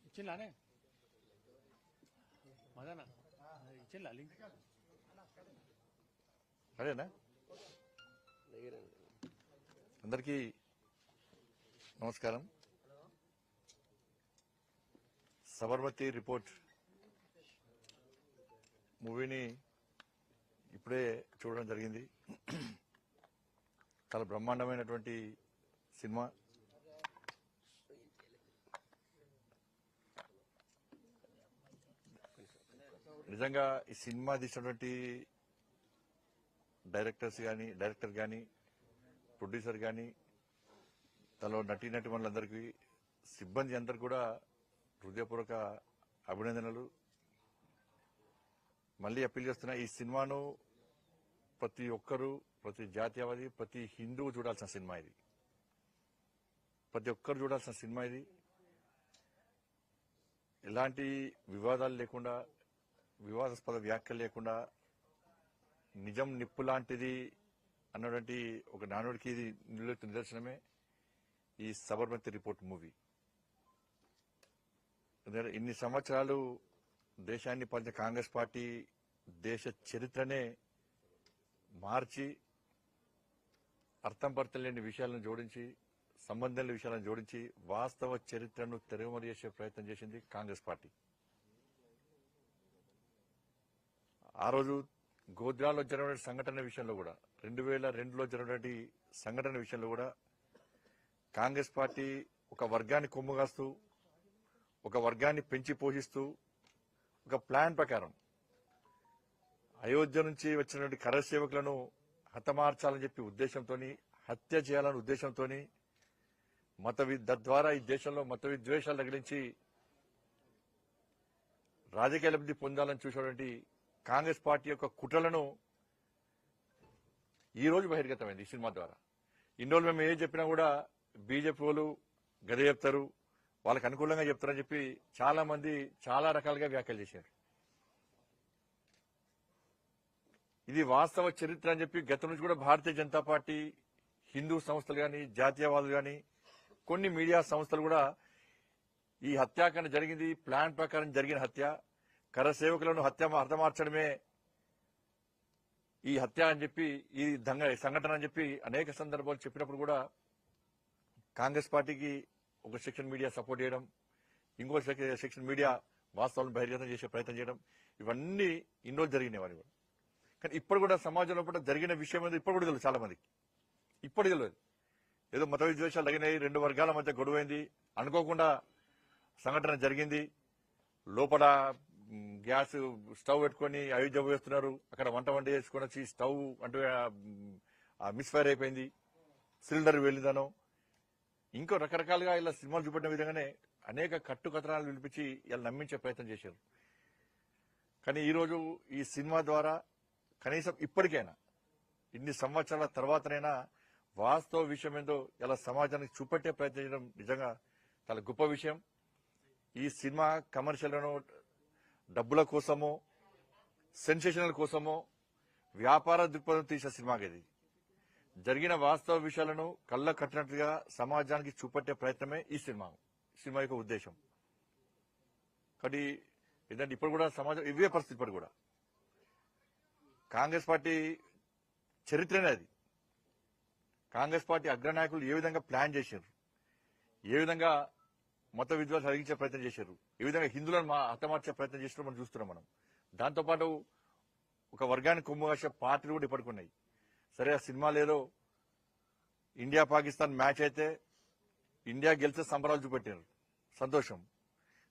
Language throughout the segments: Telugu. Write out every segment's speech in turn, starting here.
ఇచ్చిందానే మదనా ఇచ్చిందా లింక్ అదేనా అందరికీ నమస్కారం. సబర్మతి రిపోర్ట్ మూవీని ఇప్పుడే చూడడం జరిగింది. చాలా బ్రహ్మాండమైనటువంటి సినిమా. నిజంగా ఈ సినిమా తీసినటువంటి డైరెక్టర్ కానీ ప్రొడ్యూసర్ కానీ తనలో నటీనటులందరికీ సిబ్బంది అందరికీ కూడా హృదయపూర్వక అభినందనలు. మళ్ళీ అప్పీల్ చేస్తున్నా, ఈ సినిమాను ప్రతి ఒక్కరూ, ప్రతి జాతీయవాది, ప్రతి హిందువు చూడాల్సిన సినిమా ఇది. ప్రతి ఒక్కరు చూడాల్సిన సినిమా ఇది. ఎలాంటి వివాదాలు లేకుండా, వివాదాస్పద వ్యాఖ్యలు లేకుండా, నిజం నిప్పు లాంటిది అన్నటువంటి ఒక నానుడికి ఇది నిదర్శనమే ఈ సబర్మతి రిపోర్ట్ మూవీ. ఇన్ని సంవత్సరాలు దేశాన్ని పాలించిన కాంగ్రెస్ పార్టీ దేశ చరిత్రనే మార్చి అర్థం పడతలేని విషయాలను జోడించి, సంబంధం లేని విషయాలను జోడించి వాస్తవ చరిత్రను తెరమరు చేసే ప్రయత్నం చేసింది కాంగ్రెస్ పార్టీ. ఆ రోజు గోధ్రాలో జరిగిన సంఘటన విషయంలో కూడా, 2002లో జరిగినటువంటి సంఘటన విషయంలో కూడా కాంగ్రెస్ పార్టీ ఒక వర్గాన్ని కొమ్ముగాస్తూ, ఒక వర్గాన్ని పెంచి పోషిస్తూ, ఒక ప్లాన్ ప్రకారం అయోధ్య నుంచి వచ్చినటువంటి కరసేవకులను హతమార్చాలని చెప్పి ఉద్దేశంతో, హత్య చేయాలనే ఉద్దేశంతో, తద్వారా ఈ దేశంలో మత విద్వేషాలు తగిలించి రాజకీయ లబ్ధి పొందాలని చూసినటువంటి కాంగ్రెస్ పార్టీ యొక్క కుట్రలను ఈ రోజు బహిర్గతమైంది ఈ సినిమా ద్వారా. ఇన్ని రోజులు మేము ఏం చెప్పినా కూడా బీజేపీ వాళ్ళు గదే చెప్తారు, వాళ్ళకి అనుకూలంగా చెప్తారని చెప్పి చాలా మంది చాలా రకాలుగా వ్యాఖ్యలు చేశారు. ఇది వాస్తవ చరిత్ర అని చెప్పి గతం నుంచి కూడా భారతీయ జనతా పార్టీ, హిందూ సంస్థలు కానీ, జాతీయవాదులు కానీ, కొన్ని మీడియా సంస్థలు కూడా ఈ హత్యాకాండ జరిగింది, ప్లాన్ ప్రకారం జరిగిన హత్య, కరసేవకులను హతమార్చడమే ఈ హత్య అని చెప్పి, ఈ సంఘటన అని చెప్పి అనేక సందర్భాలు చెప్పినప్పుడు కూడా కాంగ్రెస్ పార్టీకి ఒక సెక్షన్ మీడియా సపోర్ట్ చేయడం, ఇంకో సెక్షన్ మీడియా వాస్తవాలను బహిర్గతం చేసే ప్రయత్నం చేయడం, ఇవన్నీ ఇన్ని రోజులు జరిగినాయి వారి. కానీ ఇప్పుడు కూడా సమాజంలో కూడా జరిగిన విషయం ఏదో ఇప్పుడు కూడా తెలియదు చాలా మందికి. ఇప్పుడు తెలియదు, ఏదో మత విద్వేషాలు తగినాయి, రెండు వర్గాల మధ్య గొడవైంది, అనుకోకుండా సంఘటన జరిగింది, లోపల గ్యాస్ స్టవ్ పెట్టుకుని అయోధ్య పోయేస్తున్నారు, అక్కడ వంట చేసుకుని వచ్చి స్టవ్ అంటే మిస్ఫైర్ అయిపోయింది, సిలిండర్ వెళ్ళిందనో, ఇంకో రకరకాలుగా ఇలా సినిమాలు చూపెట్టిన విధంగానే అనేక కట్టుకథనాలు వినిపించి ఇలా నమ్మించే ప్రయత్నం చేశారు. కానీ ఈరోజు ఈ సినిమా ద్వారా కనీసం ఇప్పటికైనా, ఇన్ని సంవత్సరాల తర్వాతనైనా వాస్తవ విషయం ఏందో ఇలా సమాజానికి చూపెట్టే ప్రయత్నం చేయడం నిజంగా చాలా గొప్ప విషయం. ఈ సినిమా కమర్షియల్ను డబ్బుల కోసమో, సెన్సేషనల్ కోసమో, వ్యాపార దృక్పథం తీసే సినిమాకి ఇది. జరిగిన వాస్తవ విషయాలను కళ్ళ కట్టినట్లుగా సమాజానికి చూపెట్టే ప్రయత్నమే ఈ సినిమా యొక్క ఉద్దేశం. కాబట్టి ఏంటంటే ఇప్పుడు కూడా సమాజం ఇవే పరిస్థితి. ఇప్పుడు కూడా కాంగ్రెస్ పార్టీ చరిత్రనే అది. కాంగ్రెస్ పార్టీ అగ్రనాయకులు ఏ విధంగా ప్లాన్ చేశారు, ఏ విధంగా మత విద్వేషాలు కలిగించే ప్రయత్నం చేశారు, ఏ విధంగా హిందువులను హతమార్చే ప్రయత్నం చేసినా మనం చూస్తున్నాం. మనం దాంతోపాటు ఒక వర్గాన్ని కొమ్ముగాసే పార్టీలు కూడా ఇప్పటికున్నాయి. సరే, ఆ సినిమాలు ఏదో ఇండియా పాకిస్తాన్ మ్యాచ్ అయితే ఇండియా గెలిచే సంబరాలు చూపెట్టారు, సంతోషం.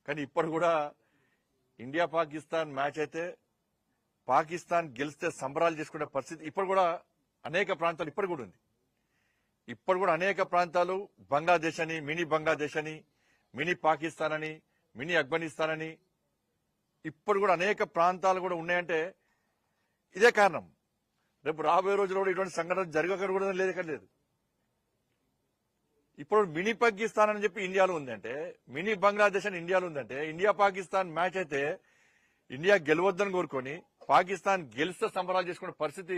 కానీ ఇప్పుడు కూడా ఇండియా పాకిస్తాన్ మ్యాచ్ అయితే పాకిస్తాన్ గెలిస్తే సంబరాలు చేసుకునే పరిస్థితి ఇప్పుడు కూడా అనేక ప్రాంతాలు ఇప్పుడు కూడా ఉంది. ఇప్పుడు కూడా అనేక ప్రాంతాలు బంగ్లాదేశ్ అని, మినీ బంగ్లాదేశ్ అని, మినీ పాకిస్తాన్ అని, మినీ ఆఫ్ఘనిస్తాన్ అని ఇప్పుడు కూడా అనేక ప్రాంతాలు కూడా ఉన్నాయంటే ఇదే కారణం. రేపు రాబోయే రోజుల్లో కూడా ఇటువంటి సంఘటన జరగకూడదని లేదు, ఎక్కడ లేదు. ఇప్పుడు మినీ పాకిస్తాన్ అని చెప్పి ఇండియాలో ఉందంటే, మినీ బంగ్లాదేశ్ అని ఇండియాలో ఉందంటే, ఇండియా పాకిస్తాన్ మ్యాచ్ అయితే ఇండియా గెలవద్దని కోరుకొని పాకిస్తాన్ గెలిస్తే సంబరాలు చేసుకునే పరిస్థితి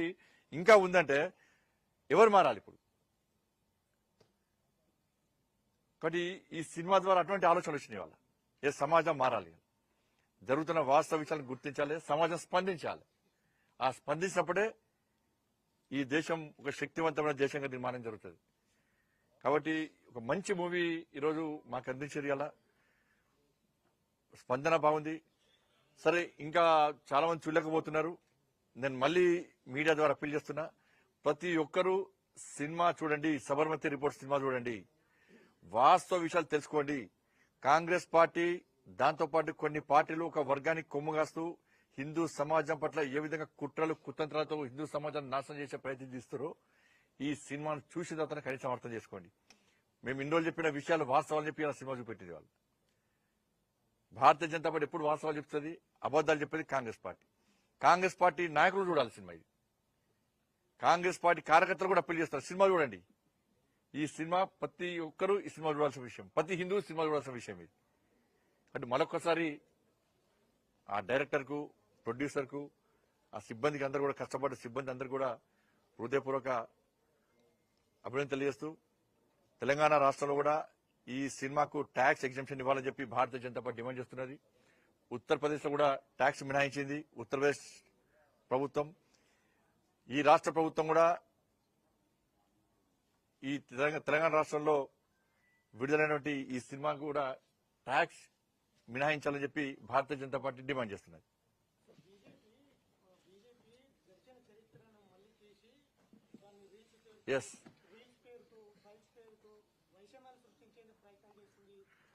ఇంకా ఉందంటే ఎవరు మారాలి? ఇప్పుడు కాబట్టి ఈ సినిమా ద్వారా అటువంటి ఆలోచనలు వచ్చినాయి వాళ్ళ ఏ సమాజం మారాలి, జరుగుతున్న వాస్తవ విషయాలను గుర్తించాలి, సమాజం స్పందించాలి. ఆ స్పందించినప్పుడే ఈ దేశం ఒక శక్తివంతమైన దేశంగా నిర్మాణం జరుగుతుంది. కాబట్టి ఒక మంచి మూవీ ఈరోజు మాకు అందించేది అలా స్పందన బాగుంది. సరే, ఇంకా చాలా మంది చూడలేకపోతున్నారు. నేను మళ్ళీ మీడియా ద్వారా అప్పీల్ చేస్తున్నా, ప్రతి ఒక్కరూ సినిమా చూడండి, సబర్మతి రిపోర్ట్ సినిమా చూడండి, వాస్తవ విషయాలు తెలుసుకోండి. కాంగ్రెస్ పార్టీ దాంతోపాటు కొన్ని పార్టీలు ఒక వర్గానికి కొమ్ముగాస్తూ హిందూ సమాజం పట్ల ఏ విధంగా కుట్రలు కుతంత్రాలతో హిందూ సమాజాన్ని నాశనం చేసే ప్రయత్నం చేస్తారో ఈ సినిమాను చూసిన తర్వాత కనీసం అర్థం చేసుకోండి. మేము ఇన్ని రోజులు చెప్పిన విషయాలు వాస్తవాలు చెప్పి ఇలా సినిమా చూపెట్టింది వాళ్ళు. భారతీయ జనతా పార్టీ ఎప్పుడు వాస్తవాలు చెప్తుంది, అబద్దాలు చెప్పేది కాంగ్రెస్ పార్టీ. కాంగ్రెస్ పార్టీ నాయకులు చూడాలి సినిమా. ఇది కాంగ్రెస్ పార్టీ కార్యకర్తలు కూడా అప్పీల్ చేస్తారు, సినిమా చూడండి. ఈ సినిమా ప్రతి ఒక్కరూ ఈ సినిమా చూడాల్సిన విషయం, ప్రతి హిందూ సినిమా చూడాల్సిన విషయం ఇది. అంటే మరొకసారి ఆ డైరెక్టర్కు, ప్రొడ్యూసర్కు, ఆ సిబ్బందికి అందరూ కూడా కష్టపడ్డ సిబ్బంది అందరూ కూడా హృదయపూర్వక అభినందన తెలియజేస్తూ, తెలంగాణ రాష్ట్రంలో కూడా ఈ సినిమాకు ట్యాక్స్ ఎగ్జంప్షన్ ఇవ్వాలని చెప్పి భారతీయ జనతా పార్టీ డిమాండ్ చేస్తున్నది. ఉత్తరప్రదేశ్ లో కూడా ట్యాక్స్ మినహాయించింది ఉత్తరప్రదేశ్ ప్రభుత్వం. ఈ రాష్ట్ర ప్రభుత్వం కూడా ఈ తెలంగాణ రాష్ట్రంలో విడుదలైనటువంటి ఈ సినిమాకు కూడా ట్యాక్స్ మినహాయించాలని చెప్పి భారతీయ జనతా పార్టీ డిమాండ్ చేస్తున్నది. ఎస్,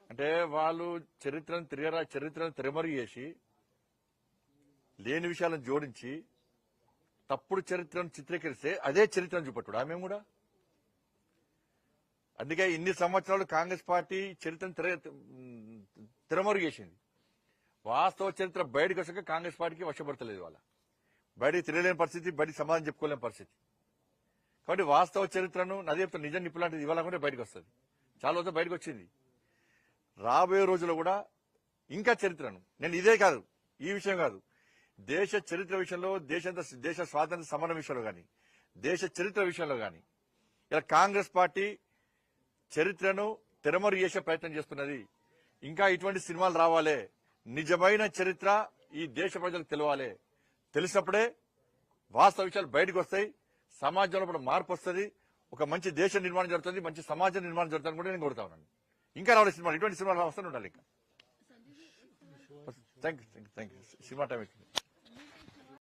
అంటే వాళ్ళు చరిత్రను తిరమరుగు చేసి లేని విషయాలను జోడించి తప్పుడు చరిత్రను చిత్రీకరిస్తే అదే చరిత్రను చూపట్టుడు ఆమె కూడా. అందుకే ఇన్ని సంవత్సరాలు కాంగ్రెస్ పార్టీ చరిత్రను తిరమరుగు చేసింది. వాస్తవ చరిత్ర బయటకు వచ్చాక కాంగ్రెస్ పార్టీకి వశపడతలేదు. వాళ్ళ బయటికి తిరగలేని పరిస్థితి, బయటికి సమాధానం చెప్పుకోలేని పరిస్థితి. కాబట్టి వాస్తవ చరిత్రను నది చెప్తాను, నిజం నిప్పులాంటిది ఇవాళ కూడా బయటకు వస్తుంది. చాలా రోజులు బయటకు వచ్చింది. రాబోయే రోజుల్లో కూడా ఇంకా చరిత్రను, నేను ఇదే కాదు, ఈ విషయం కాదు, దేశ చరిత్ర విషయంలో, దేశ స్వాతంత్ర సమరం విషయంలో కానీ, దేశ చరిత్ర విషయంలో కానీ ఇలా కాంగ్రెస్ పార్టీ చరిత్రను తిరమరు చేసే ప్రయత్నం చేస్తున్నది. ఇంకా ఇటువంటి సినిమాలు రావాలి, నిజమైన చరిత్ర ఈ దేశ ప్రజలకు తెలవాలి. తెలిసినప్పుడే వాస్తవ విషయాలు బయటకు వస్తాయి, సమాజంలో కూడా మార్పు వస్తుంది, ఒక మంచి దేశ నిర్మాణం జరుగుతుంది, మంచి సమాజ నిర్మాణం జరుగుతుంది కూడా నేను కోరుతా ఉన్నాను. ఇంకా రావాలి సినిమాలు, ఇటువంటి సినిమాలు వస్తూనే ఉండాలి. ఇంకా థ్యాంక్ యూ సినిమా టైం.